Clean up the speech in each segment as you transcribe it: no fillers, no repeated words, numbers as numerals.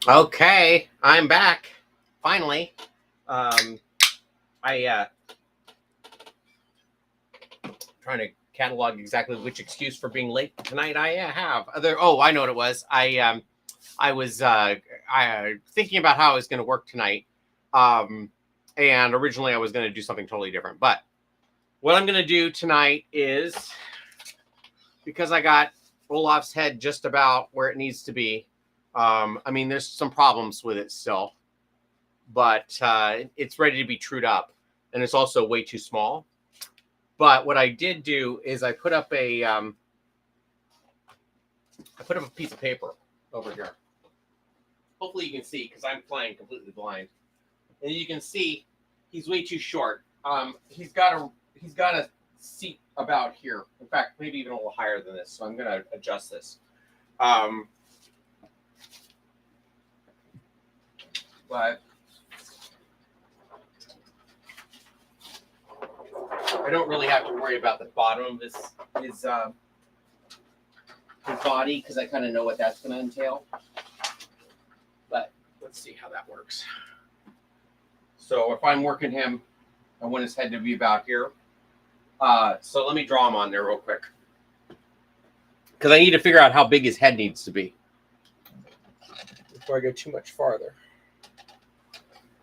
Okay, I'm back. Finally. I trying to catalog exactly which excuse for being late tonight I have. I know what it was. I was thinking about how I was going to work tonight. And originally I was going to do something totally different. But what I'm going to do tonight is, because I got Olaf's head just about where it needs to be. I mean, there's some problems with it still, but it's ready to be trued up, and it's also way too small. But what I did do is I put up a piece of paper over here. Hopefully you can see, because I'm flying completely blind, and you can see he's way too short. He's got a seat about here. In fact, maybe even a little higher than this. So I'm going to adjust this. But I don't really have to worry about the bottom of his body, because I kind of know what that's going to entail. But let's see how that works. So if I'm working him, I want his head to be about here. So let me draw him on there real quick, because I need to figure out how big his head needs to be before I go too much farther.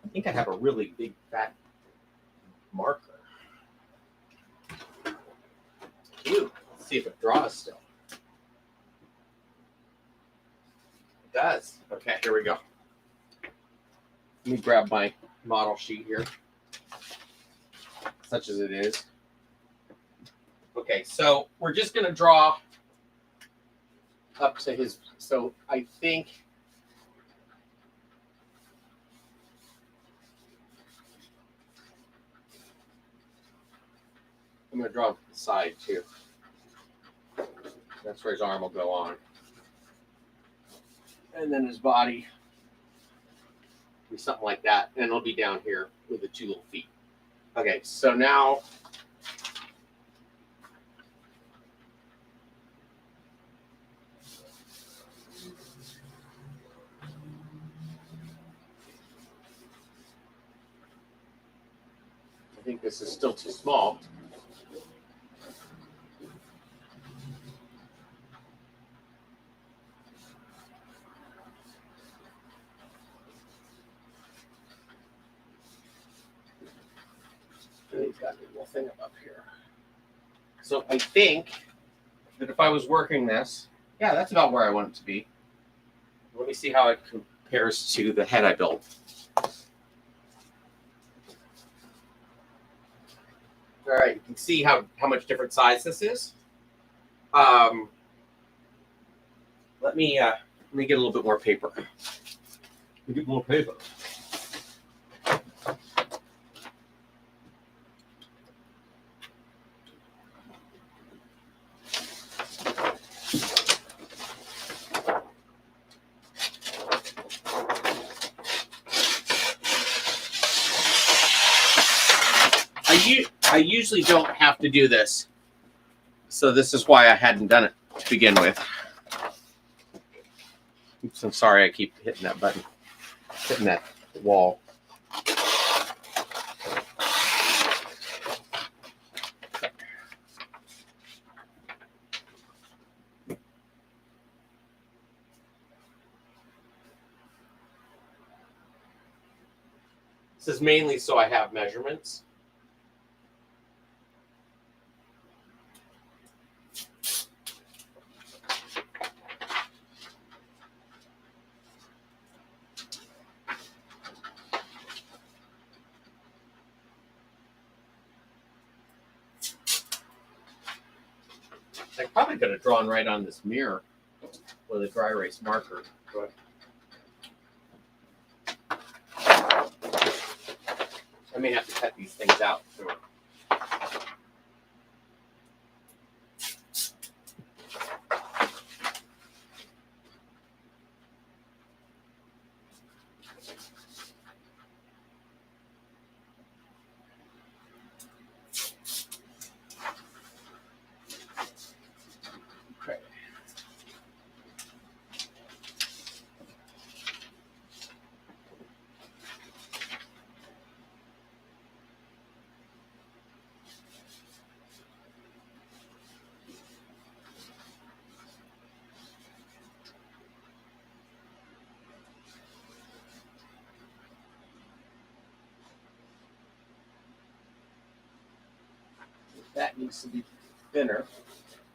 I think I have a really big fat marker. Ooh, let's see if it draws still. It does. Okay, here we go. Let me grab my model sheet here, such as it is. Okay, so we're just going to draw up to his, so I think I'm going to draw the side too. That's where his arm will go on. And then his body will be something like that. And it'll be down here with the two little feet. Okay, so now I think this is still too small. And he's got a little thing up here. So I think that if I was working this, yeah, that's about where I want it to be. Let me see how it compares to the head I built. All right, you can see how much different size this is. Let me get a little bit more paper. Get more paper. I usually don't have to do this, so this is why I hadn't done it to begin with. Oops, I'm sorry I keep hitting that button, hitting that wall. This is mainly so I have measurements. I probably could have drawn right on this mirror with a dry erase marker, but I may have to cut these things out too. That needs to be thinner.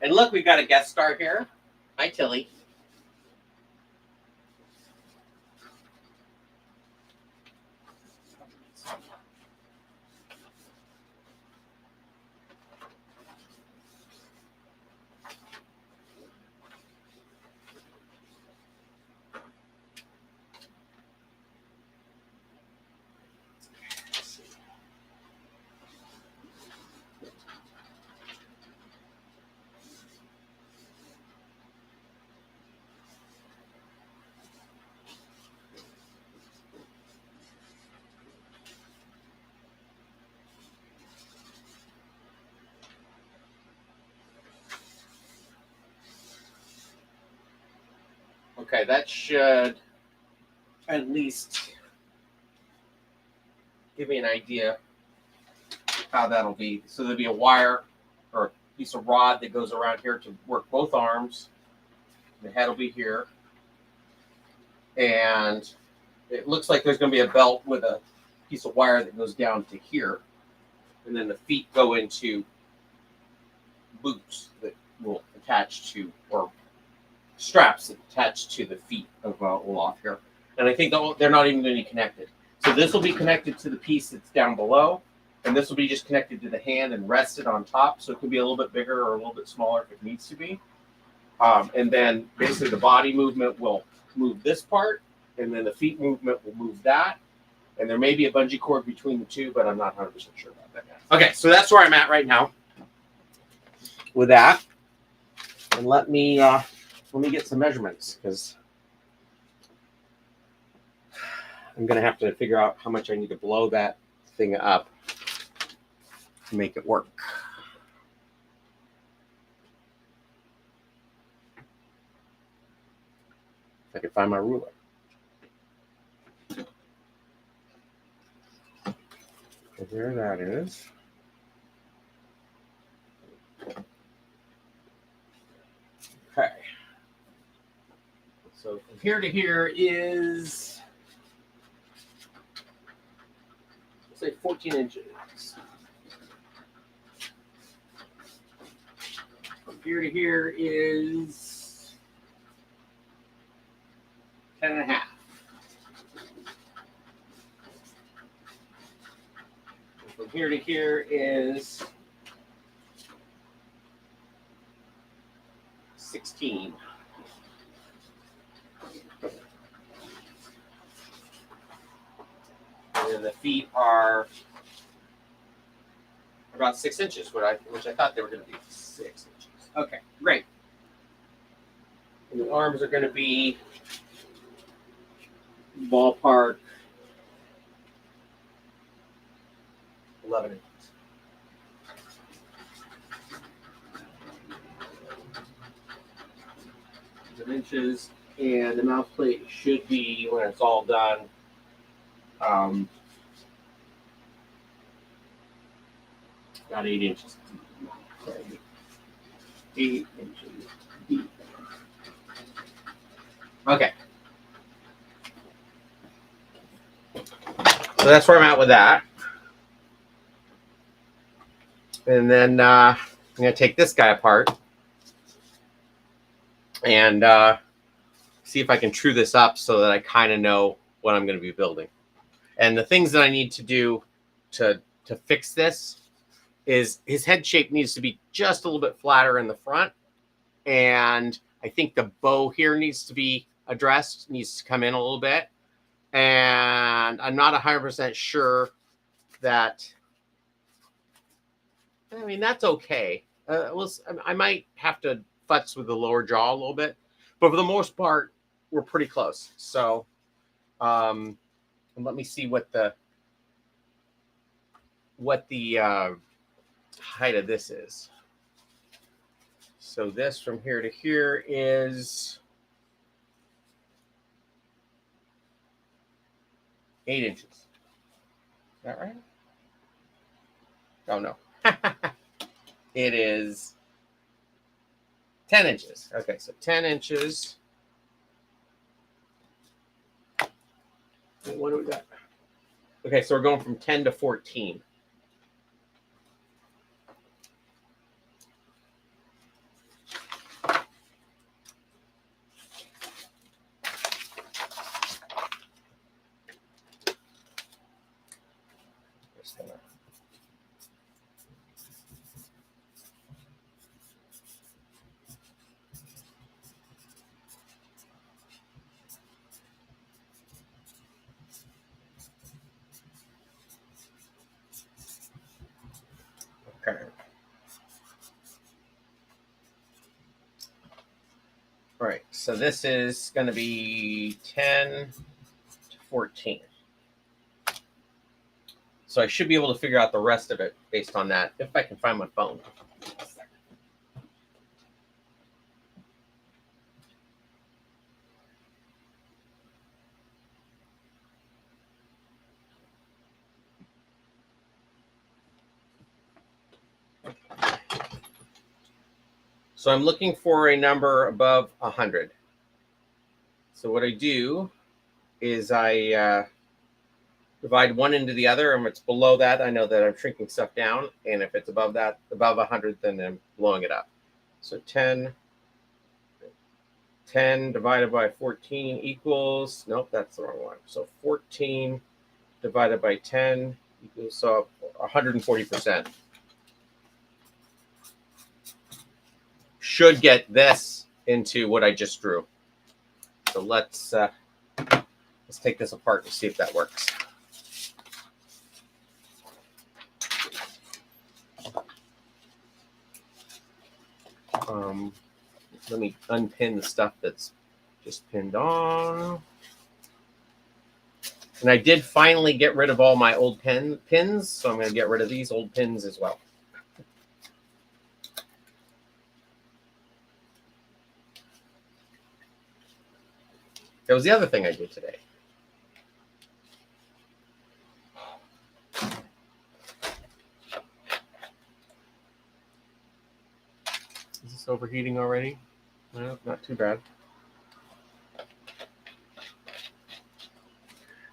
And look, we've got a guest star here. Hi, Tilly. Okay, that should at least give me an idea how that'll be. So there'll be a wire or a piece of rod that goes around here to work both arms. The head will be here. And it looks like there's going to be a belt with a piece of wire that goes down to here. And then the feet go into boots that will attach to, or straps that attach to the feet of Olaf here. And I think they're not even going to be connected. So this will be connected to the piece that's down below, and this will be just connected to the hand and rested on top. So it could be a little bit bigger or a little bit smaller if it needs to be. And then basically the body movement will move this part, and then the feet movement will move that. And there may be a bungee cord between the two, but I'm not 100% sure about that yet. Okay, so that's where I'm at right now with that. And let me get some measurements, because I'm going to have to figure out how much I need to blow that thing up to make it work. If I can find my ruler. So there that is. Okay. So from here to here is, let's say 14 inches. From here to here is 10 and a half. And from here to here is 16. And then the feet are about 6 inches, which I thought they were going to be 6 inches. Okay, great. And the arms are going to be ballpark 11 inches. Inches, and the mouth plate should be, when it's all done, about 8 inches deep. 8 inches deep. Okay. So that's where I'm at with that. And then I'm going to take this guy apart and see if I can true this up so that I kind of know what I'm going to be building. And the things that I need to do to fix this is his head shape needs to be just a little bit flatter in the front. And I think the bow here needs to be addressed, needs to come in a little bit. And I'm not 100% sure that, I mean, that's okay. I might have to futz with the lower jaw a little bit, but for the most part, we're pretty close. So let me see what the height of this is. So this from here to here is 8 inches. Is that right? Oh, no. It is 10 inches. Okay, so 10 inches. What do we got? Okay, so we're going from 10 to 14. So this is going to be 10 to 14. So I should be able to figure out the rest of it based on that, if I can find my phone. So I'm looking for a number above 100. So what I do is I divide one into the other, and if it's below that, I know that I'm shrinking stuff down, and if it's above that, above 100, then I'm blowing it up. So 10 divided by 14 equals, nope, that's the wrong one. So 14 divided by 10 equals, so 140%. Should get this into what I just drew. So let's take this apart and see if that works. Let me unpin the stuff that's just pinned on. And I did finally get rid of all my old pins, so I'm going to get rid of these old pins as well. That was the other thing I did today. Is this overheating already? No, not too bad.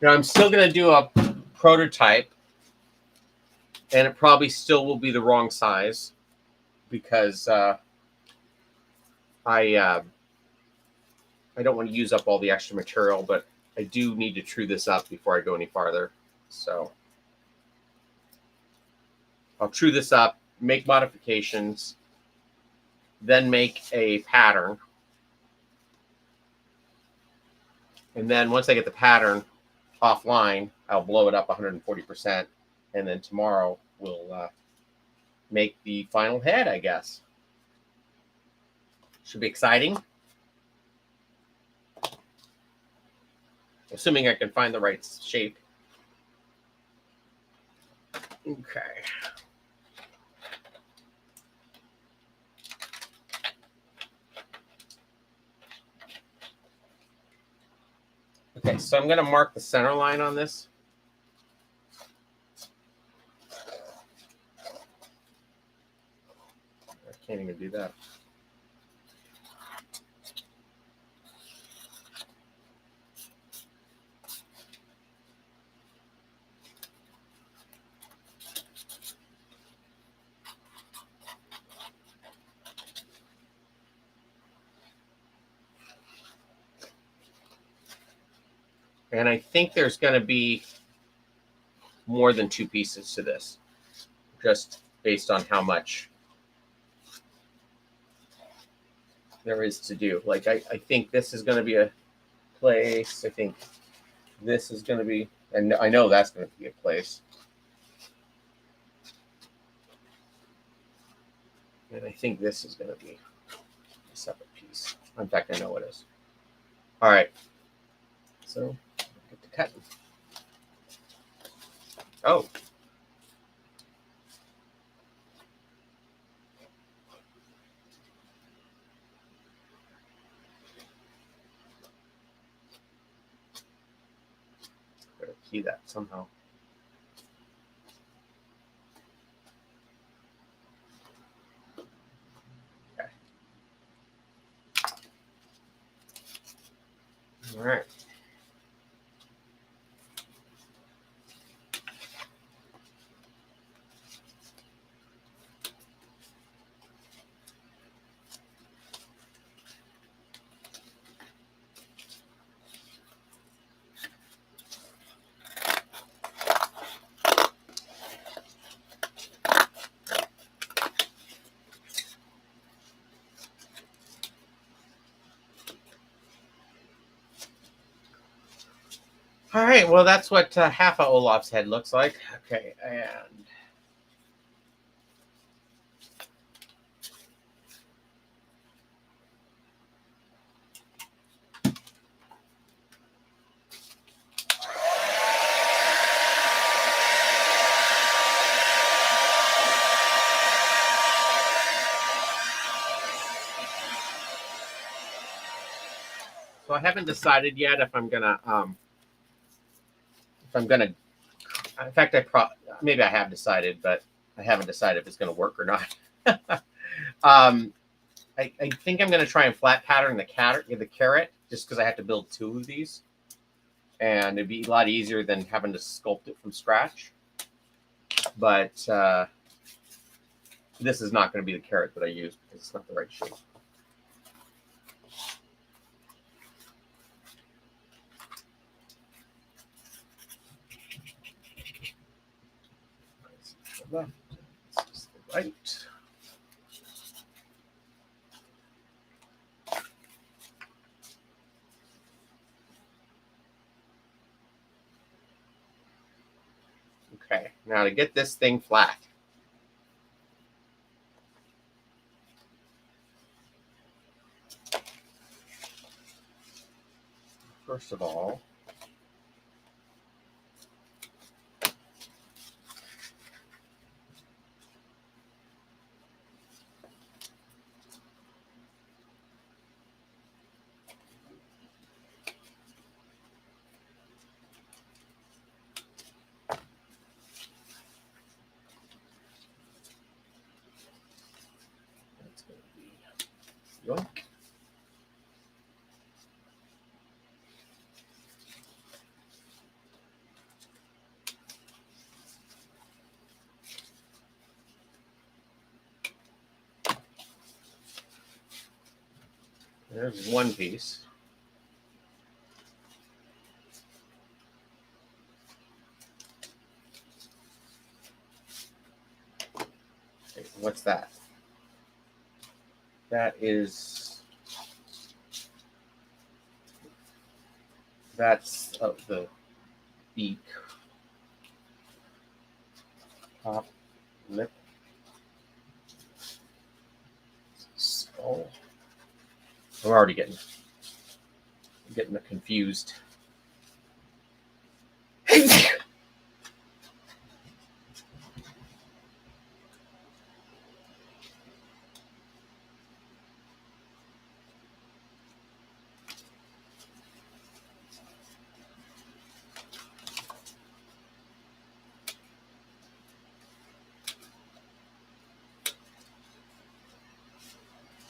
Now I'm still going to do a prototype, and it probably still will be the wrong size because I don't want to use up all the extra material, but I do need to true this up before I go any farther. So I'll true this up, make modifications, then make a pattern. And then once I get the pattern offline, I'll blow it up 140%. And then tomorrow we'll make the final head, I guess. Should be exciting. Assuming I can find the right shape. Okay. Okay, so I'm going to mark the center line on this. I can't even do that. And I think there's going to be more than two pieces to this, just based on how much there is to do. Like, I think this is going to be a place. I think this is going to be, and I know that's going to be a place. And I think this is going to be a separate piece. In fact, I know it is. All right. So, get to cutting. Oh. Better key that somehow. Okay. All right. All right, well, that's what half of Olaf's head looks like. Okay, and I haven't decided yet if I'm gonna in fact, maybe I have decided, but I haven't decided if it's gonna work or not. I think I'm gonna try and flat pattern the carrot just because I have to build 2 of these, and it'd be a lot easier than having to sculpt it from scratch. But this is not going to be the carrot that I use because it's not the right shape. Left, right. Okay, now to get this thing flat. First of all, that's going to be yoink. There's one piece. Okay, what's that? That's the beak, top lip, skull. I'm already getting confused.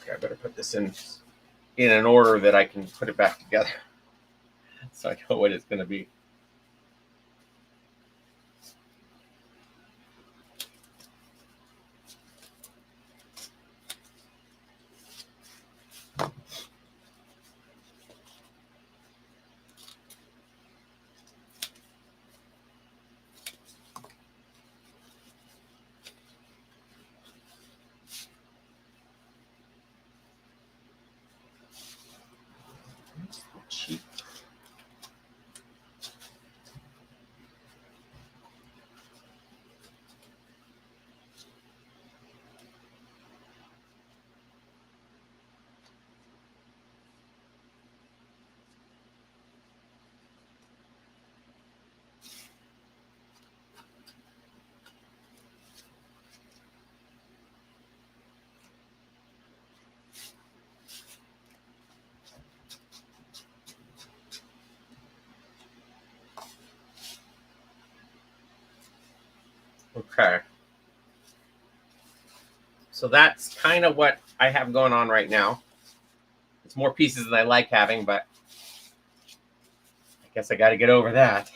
Okay, I better put this in an order that I can put it back together so I know what it's going to be. Cheap. Okay. So that's kind of what I have going on right now. It's more pieces than I like having, but I guess I got to get over that.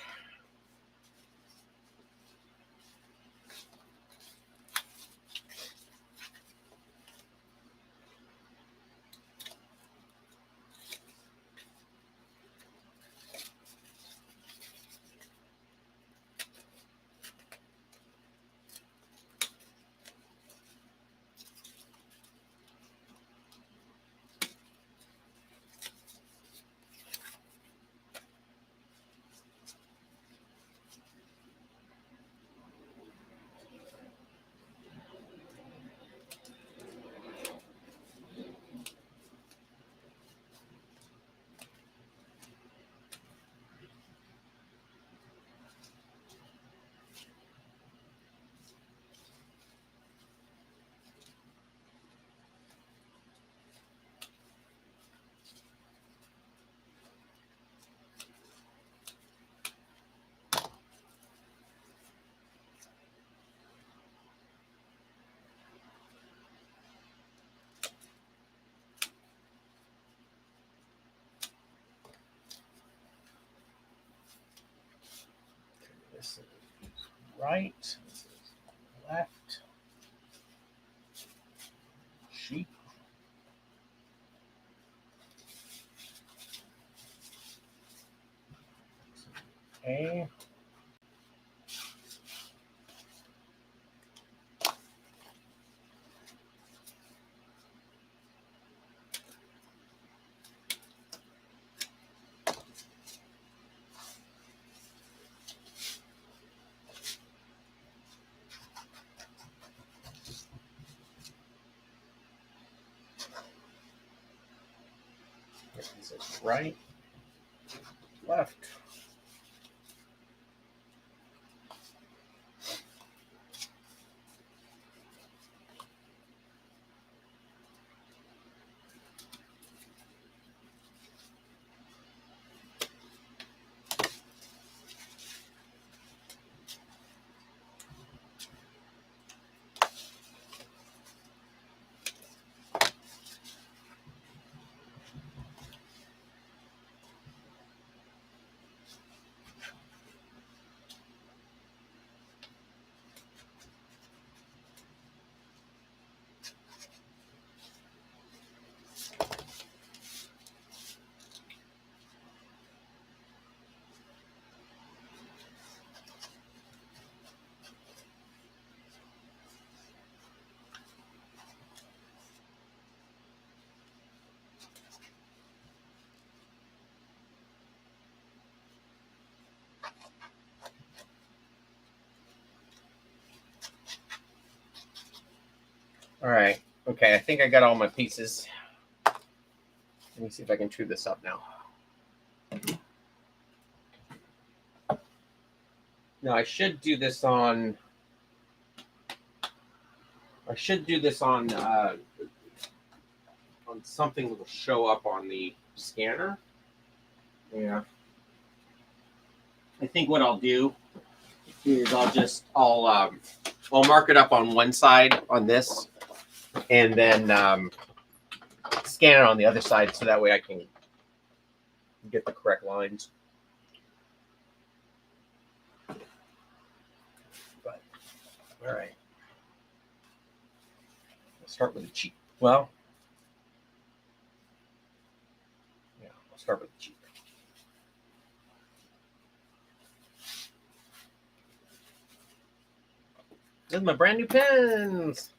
This is right. This is left. Sheep. A. This is right, left. All right. Okay, I think I got all my pieces. Let me see if I can chew this up now. Now I should do this on. I should do this on something that will show up on the scanner. Yeah. I think what I'll do is I'll mark it up on one side on this, and then scan it on the other side so that way I can get the correct lines. But all right, let's start with the cheek. Well, yeah, I'll start with the cheek. These are my brand new pens.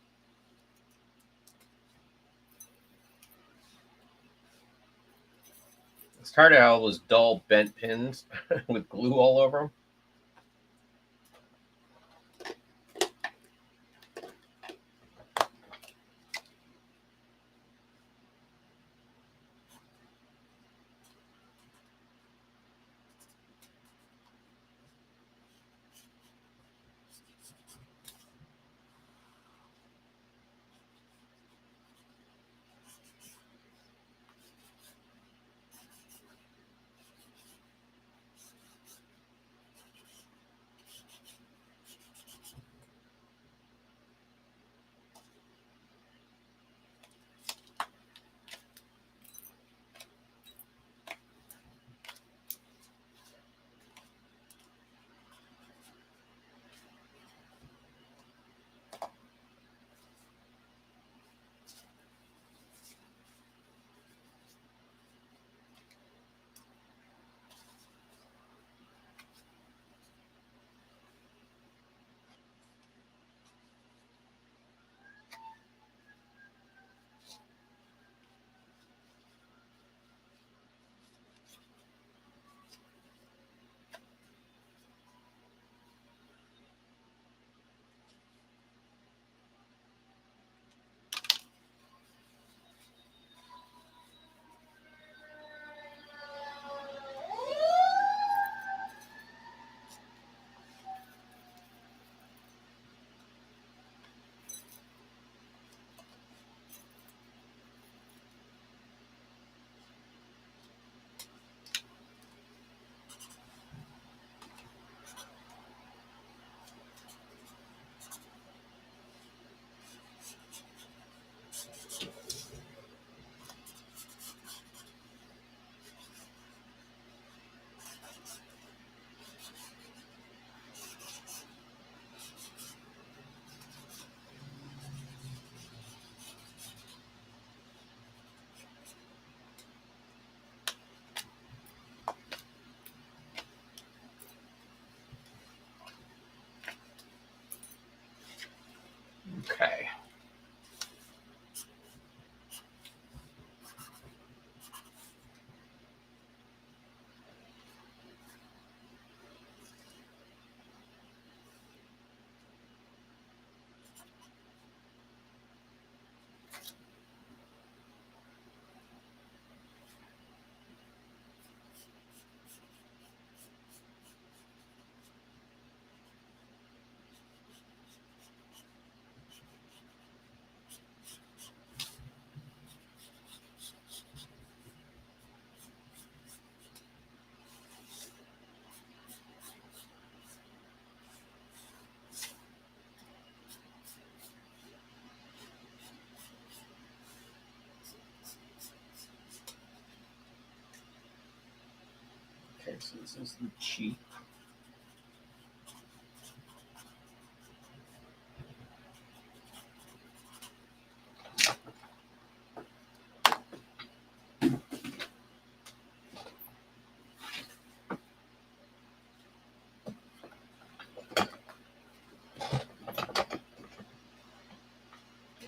I started out all those dull bent pins with glue all over them. Okay. Okay, so this is the cheek.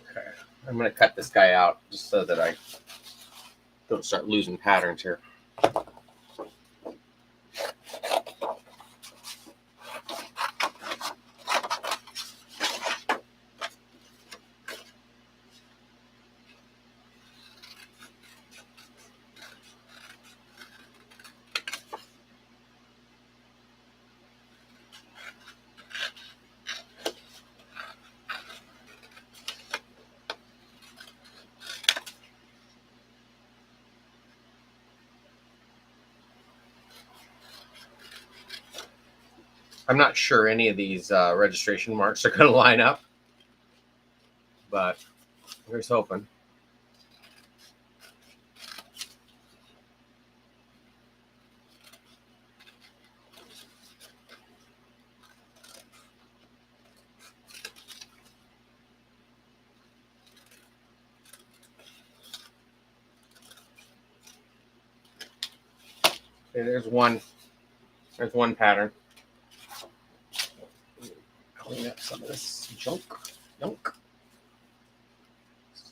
Okay, I'm going to cut this guy out just so that I don't start losing patterns here. I'm not sure any of these registration marks are going to line up, but here's hoping. Okay, there's one. There's one pattern. Clean up some of this junk.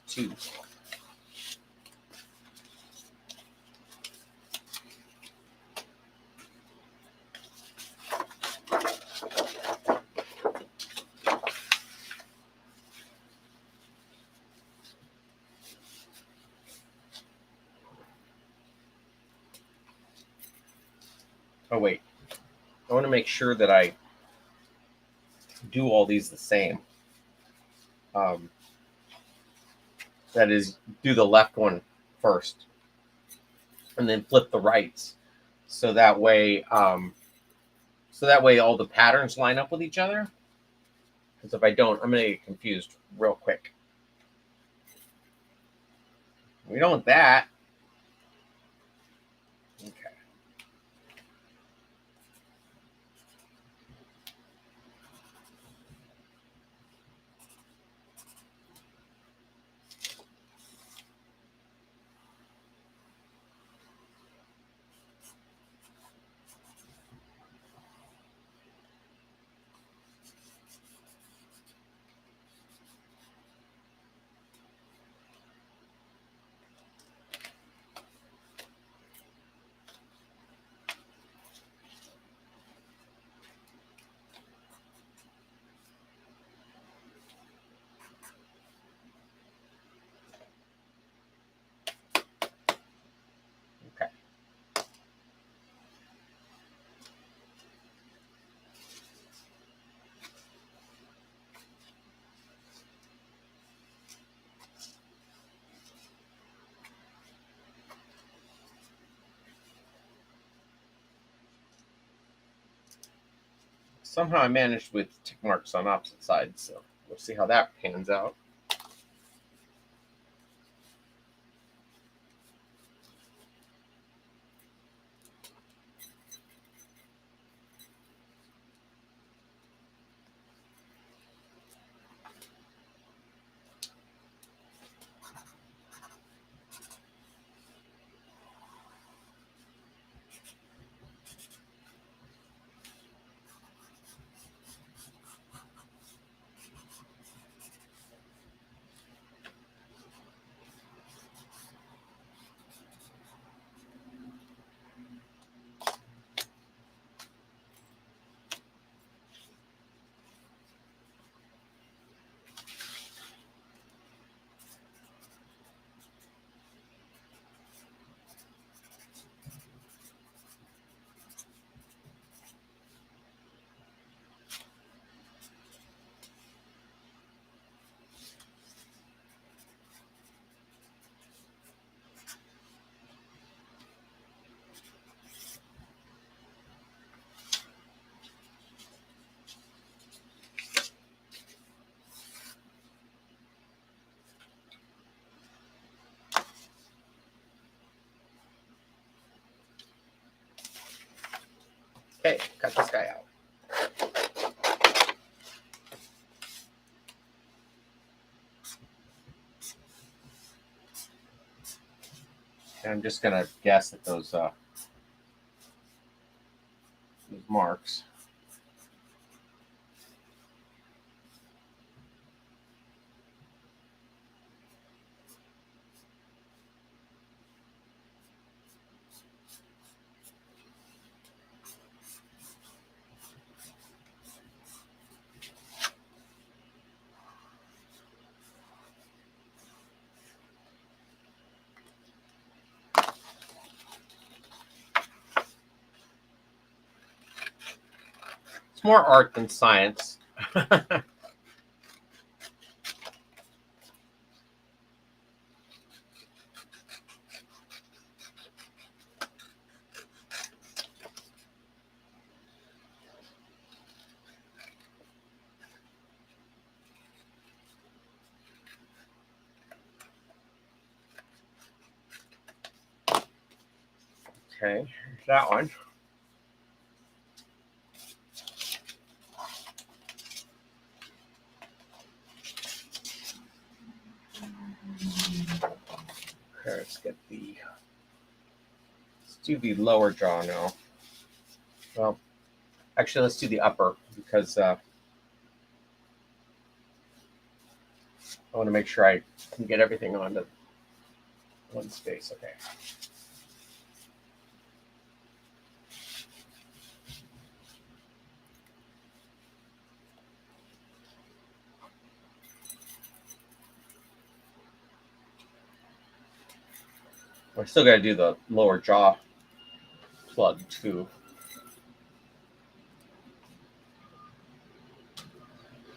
Two. Oh wait, I want to make sure that I do all these the same. That is, do the left one first, and then flip the rights, so that way all the patterns line up with each other. Because if I don't, I'm gonna get confused real quick. We don't want that. Okay. Okay. Somehow I managed with tick marks on opposite sides, so we'll see how that pans out. Okay, cut this guy out. And I'm just gonna guess at those marks. It's more art than science. Okay, here's that one. Okay, let's do the lower jaw now. Well, actually, let's do the upper because I want to make sure I can get everything onto one space. Okay. I still got to do the lower jaw plug too.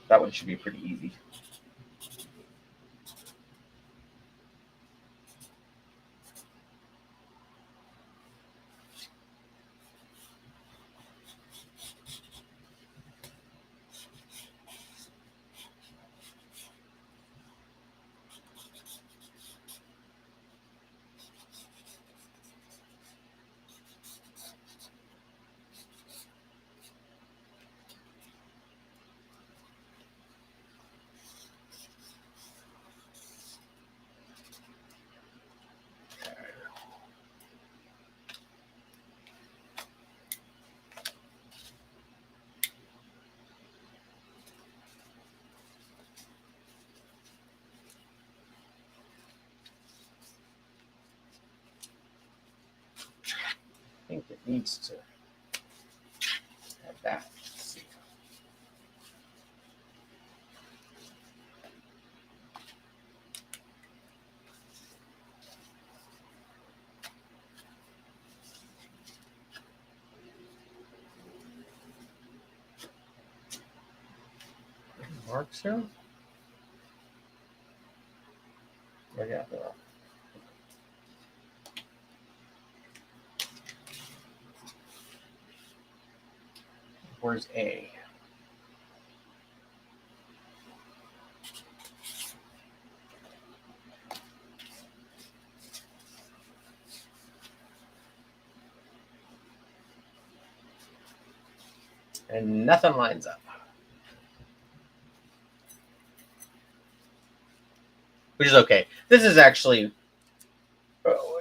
That one should be pretty easy. I think it needs to have that. Let's see. Any marks here? Oh, yeah, there are. Where's A? And nothing lines up. Which is okay. This is actually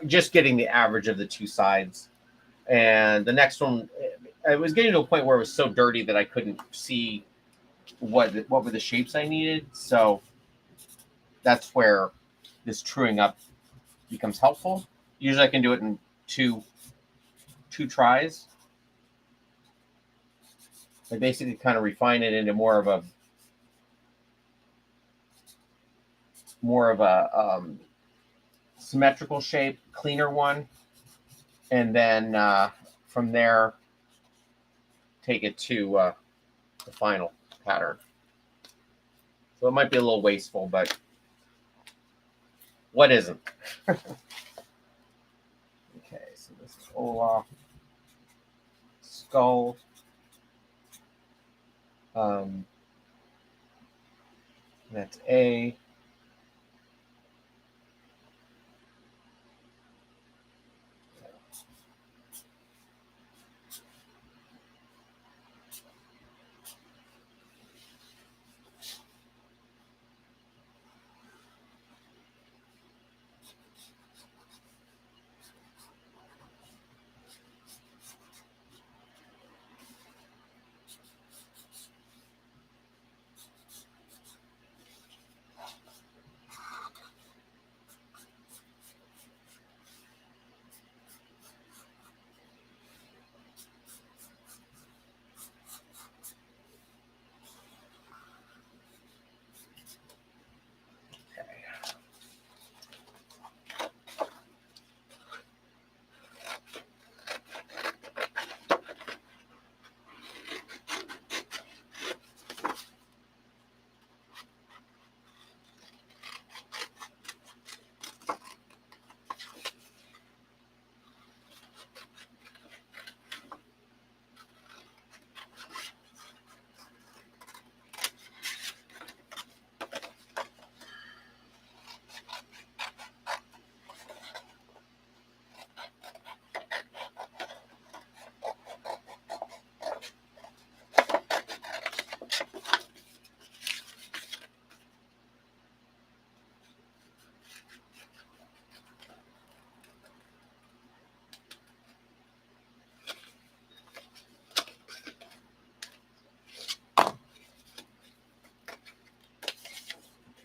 just getting the average of the two sides. And the next one, I was getting to a point where it was so dirty that I couldn't see what were the shapes I needed. So that's where this truing up becomes helpful. Usually I can do it in two tries. I basically kind of refine it into more of a symmetrical shape, cleaner one, and then from there take it to the final pattern. So it might be a little wasteful, but what isn't? Okay, so this is Olaf skull. That's A.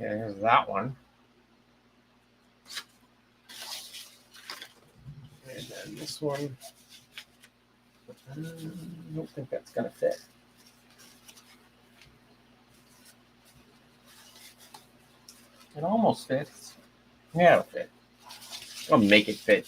Okay, there's that one. And then this one. I don't think that's going to fit. It almost fits. Yeah, it'll fit. I'll make it fit.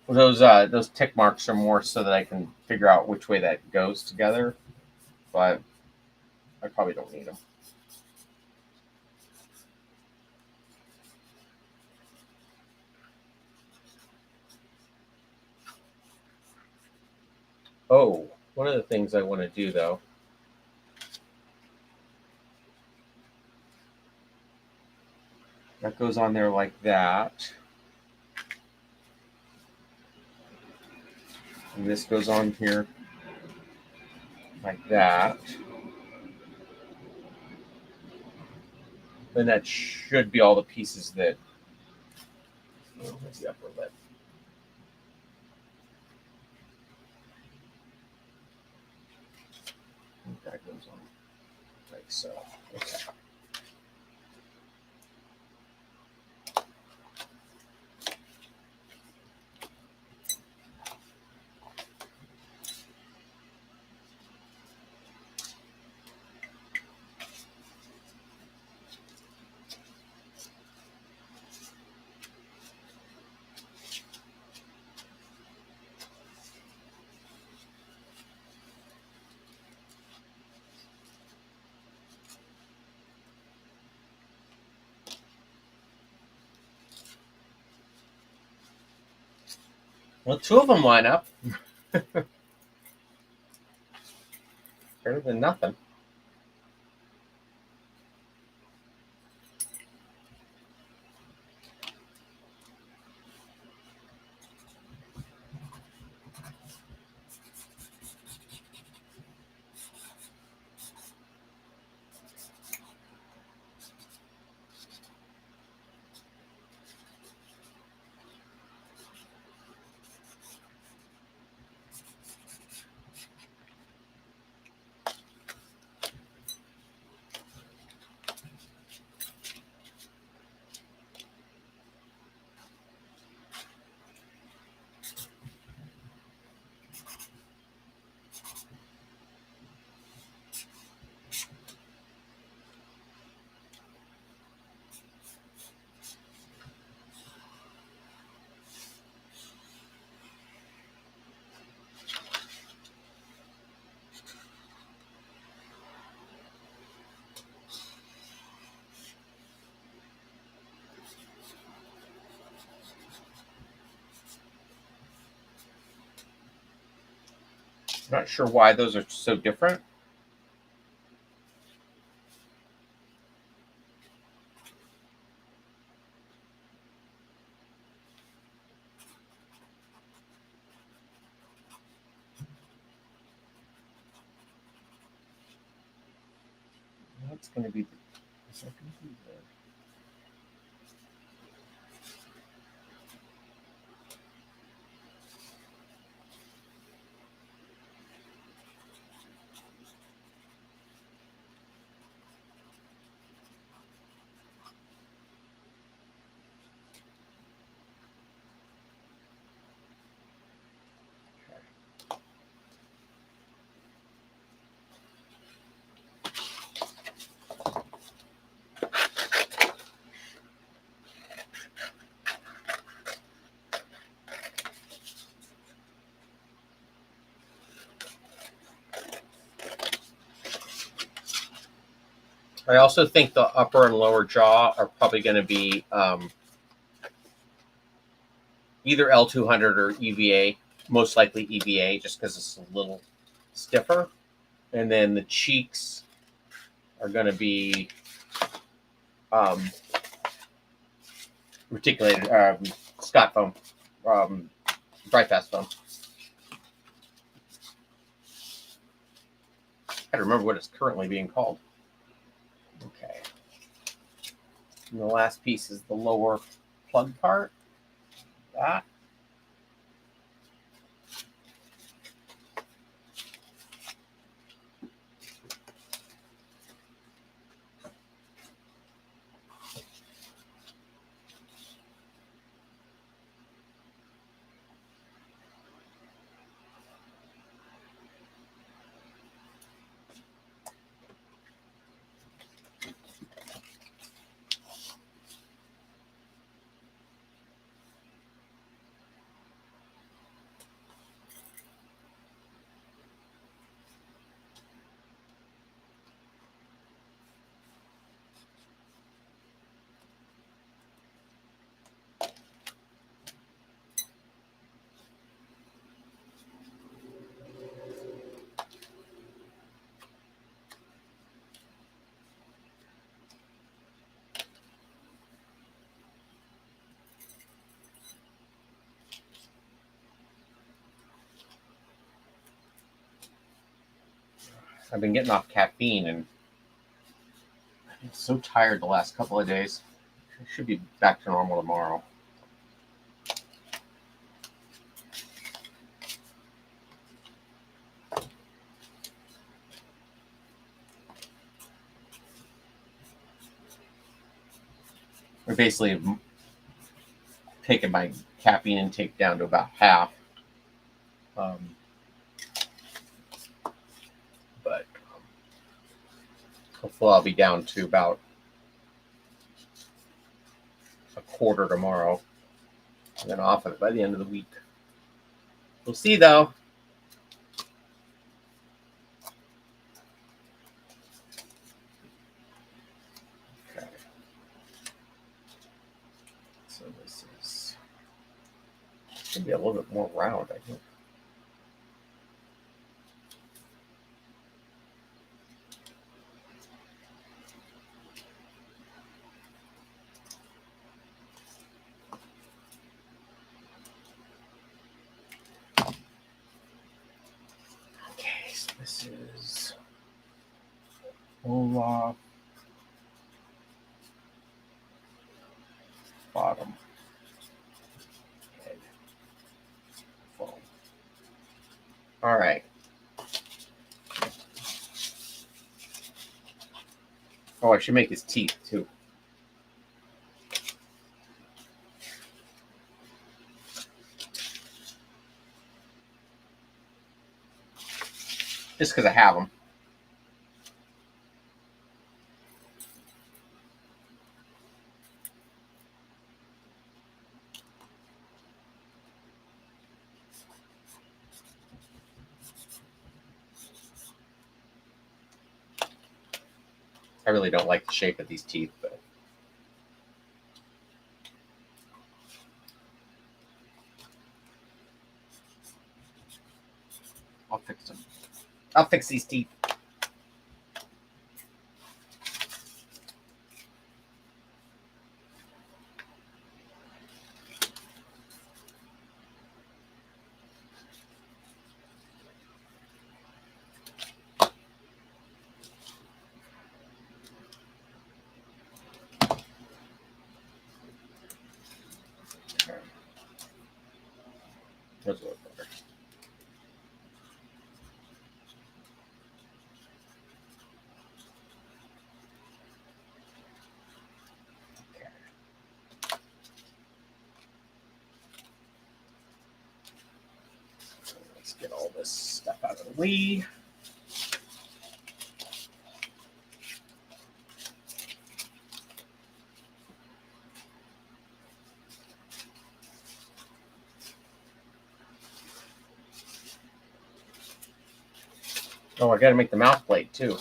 Those tick marks are more so that I can figure out which way that goes together, but I probably don't need them. Oh, one of the things I want to do though. That goes on there like that. And this goes on here like that. Then that should be all the pieces that. Oh, where's the upper lip? That goes on like so. Okay. Well, two of them line up. Better than nothing. Not sure why those are so different. That's going to be. Is that going to be the, I also think the upper and lower jaw are probably going to be either L200 or EVA, most likely EVA, just because it's a little stiffer. And then the cheeks are going to be reticulated Scott foam, dry fast foam. I gotta remember what it's currently being called. Okay. And the last piece is the lower plug part. That. I've been getting off caffeine and I've been so tired the last couple of days. I should be back to normal tomorrow. I basically taken my caffeine intake down to about half. But hopefully I'll be down to about a quarter tomorrow and then off of it by the end of the week. We'll see though. Okay. So this is going to be a little bit more round, I think. Okay, so this is Olaf bottom head foam. All right. Oh, I should make his teeth too. Just because I have them. I really don't like the shape of these teeth, but I'll fix them. I'll fix these teeth. Those look better. Okay. So let's get all this stuff out of the way. Oh, I got to make the mouth plate too.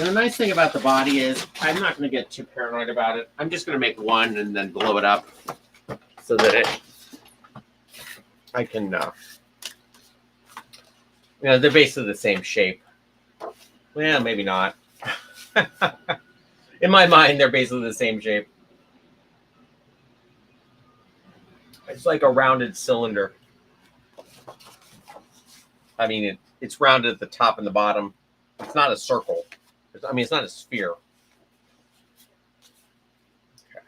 And the nice thing about the body is I'm not going to get too paranoid about it. I'm just going to make one and then blow it up so that I can, they're basically the same shape. Well, maybe not. In my mind, they're basically the same shape. It's like a rounded cylinder. I mean, it's rounded at the top and the bottom. It's not a circle. I mean, it's not a sphere. Okay.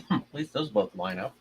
At least those both line up.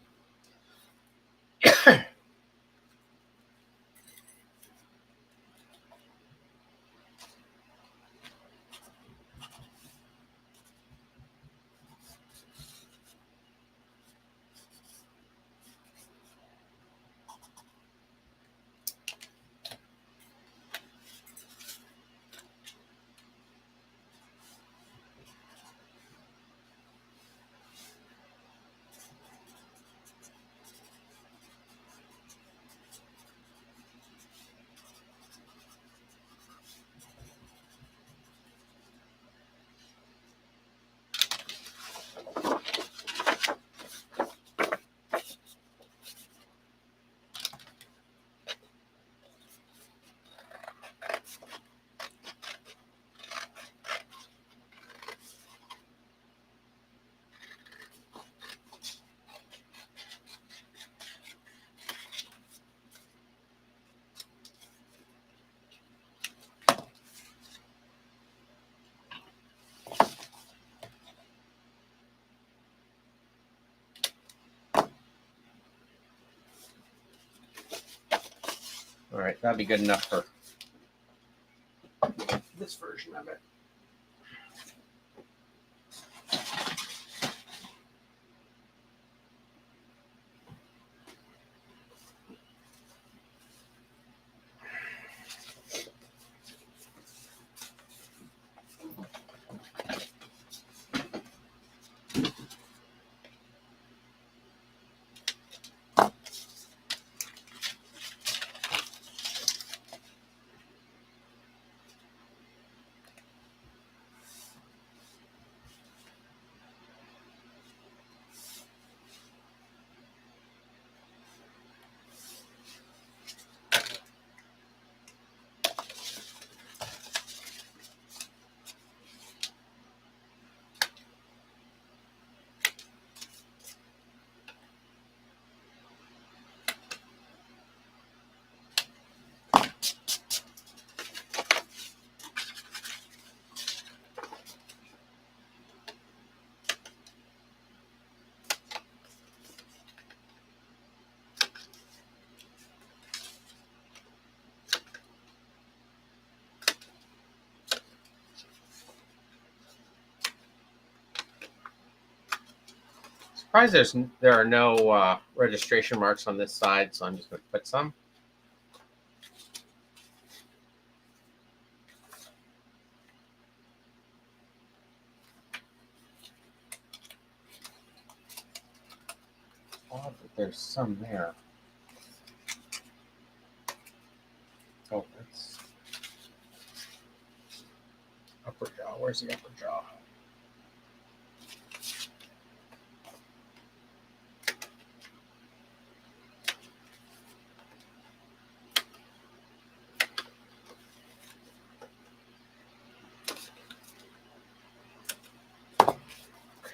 All right, that'd be good enough for this version of it. Surprised there are no registration marks on this side, so I'm just going to put some. Odd that there's some there. Oh, that's upper jaw. Where's the upper jaw?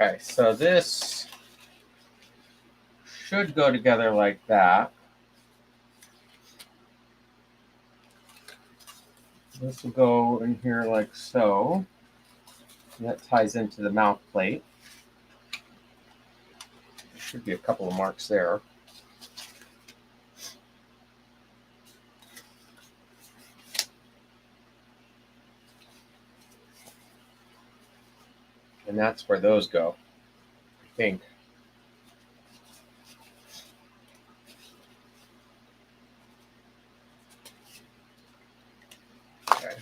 Okay, so this should go together like that. This will go in here like so. And that ties into the mouth plate. There should be a couple of marks there. And that's where those go, I think. Okay.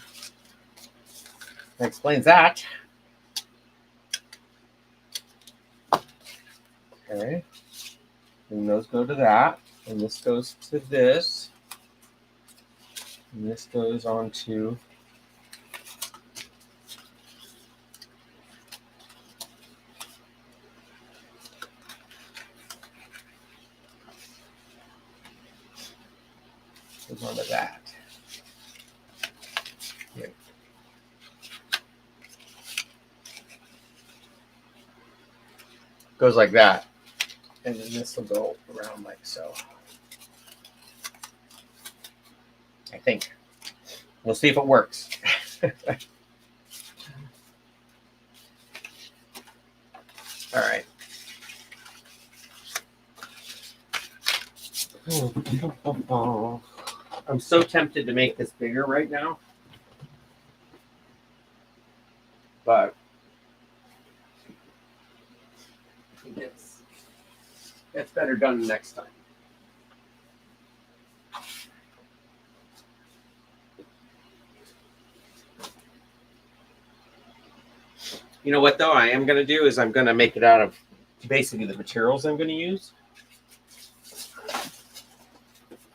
That explains that. Okay. And those go to that. And this goes to this. And this goes on to that. Yeah. Goes like that. And then this will go around like so. I think. We'll see if it works. All right. I'm so tempted to make this bigger right now. But I think it's better done next time. You know what, though, I am going to do is I'm going to make it out of basically the materials I'm going to use.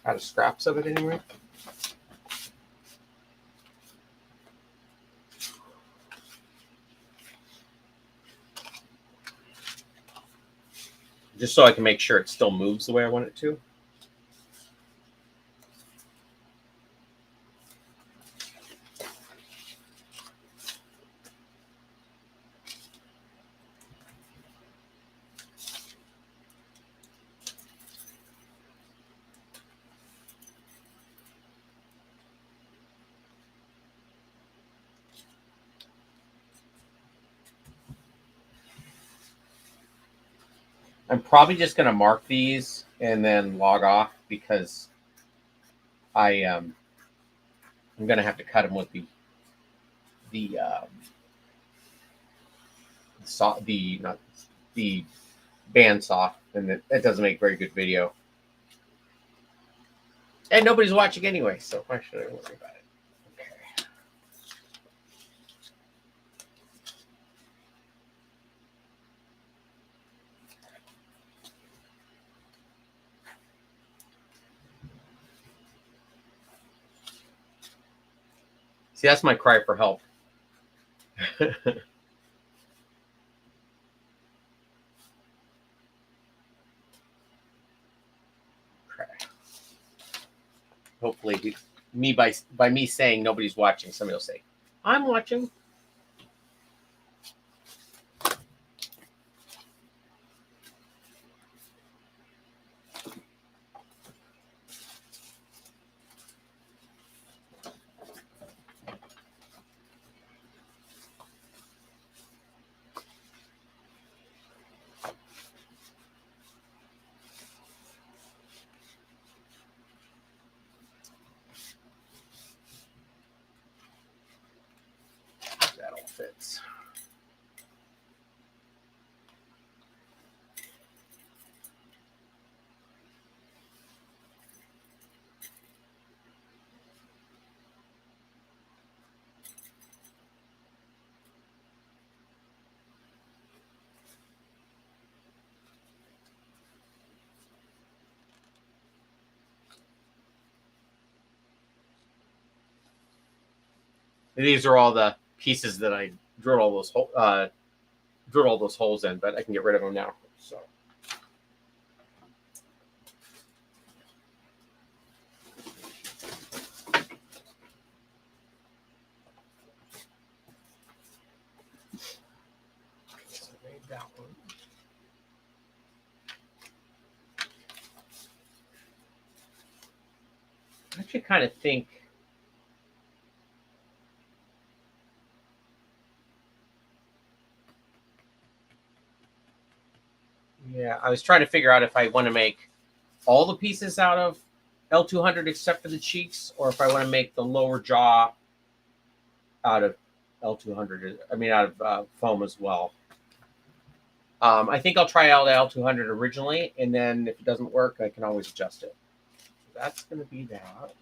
Out of scraps of it, anyway. Just so I can make sure it still moves the way I want it to. I'm probably just going to mark these and then log off because I'm going to have to cut them with the bandsaw, and it doesn't make very good video. And nobody's watching anyway, so why should I worry about it? Okay. See, that's my cry for help. Okay. Hopefully, by me saying nobody's watching, somebody will say, "I'm watching." That all fits. These are all the pieces that I drilled all those holes in, but I can get rid of them now. So. So made that one. actually kind of think yeah, I was trying to figure out if I want to make all the pieces out of L200 except for the cheeks, or if I want to make the lower jaw out of L200. I mean, out of foam as well. I think I'll try out L200 originally, and then if it doesn't work, I can always adjust it. So that's going to be that.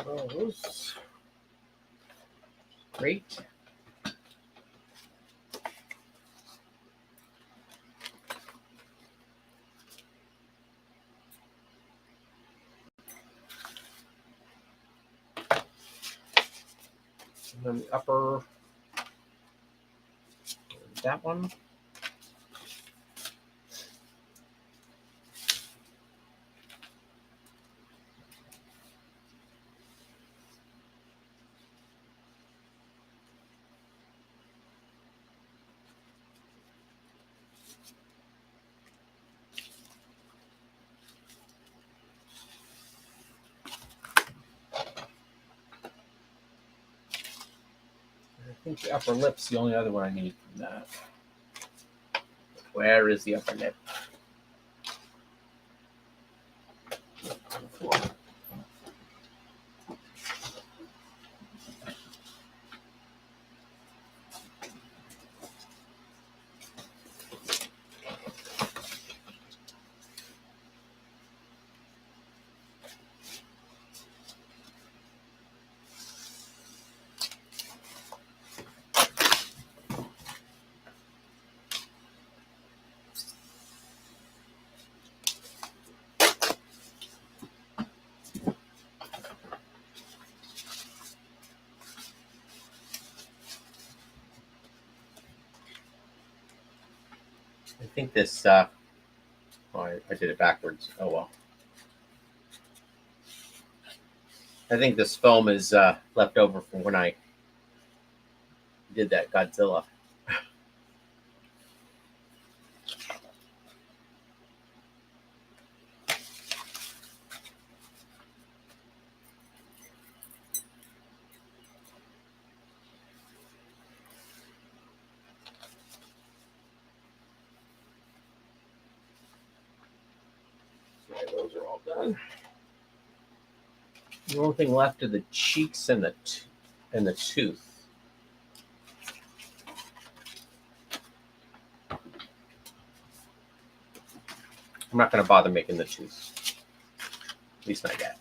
Those. Great. And then the upper, that one. I think the upper lip's the only other one I need from that. Where is the upper lip? I think this, oh, I did it backwards. Oh, well. I think this foam is left over from when I did that Godzilla. Okay, those are all done. The only thing left are the cheeks and the tooth. I'm not going to bother making the tooth, at least not yet.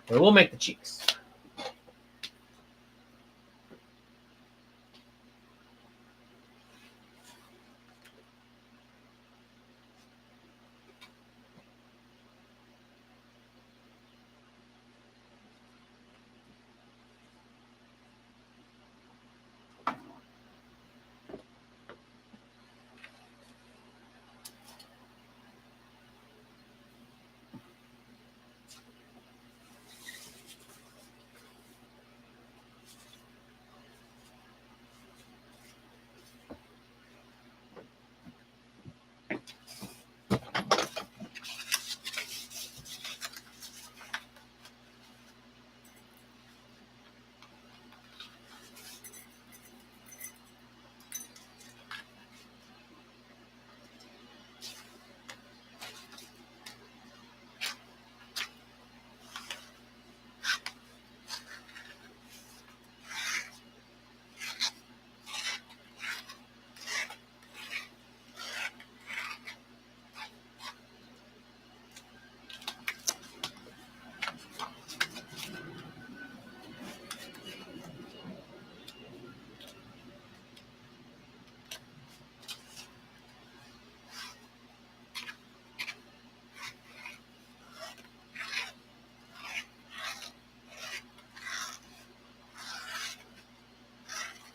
But we'll make the cheeks.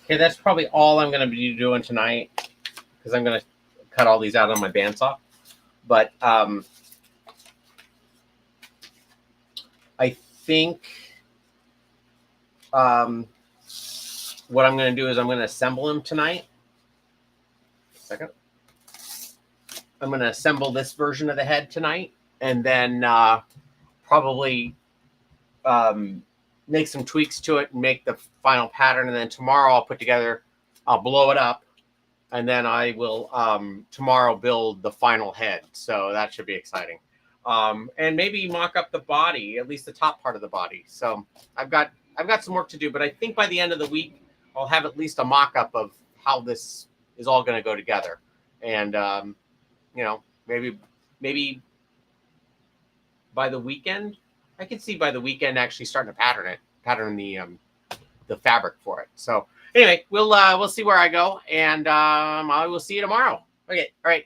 Okay, that's probably all I'm going to be doing tonight because I'm going to cut all these out on my bandsaw. But I think what I'm going to do is I'm going to assemble them tonight. Second. I'm going to assemble this version of the head tonight, and then probably make some tweaks to it and make the final pattern. And then tomorrow I'll blow it up, and then I will tomorrow build the final head. So that should be exciting. And maybe mock up the body, at least the top part of the body. So I've got some work to do, but I think by the end of the week I'll have at least a mock-up of how this is all going to go together. And maybe by the weekend, I could see by the weekend actually starting to pattern the fabric for it. So anyway, we'll see where I go, and I will see you tomorrow. Okay, all right.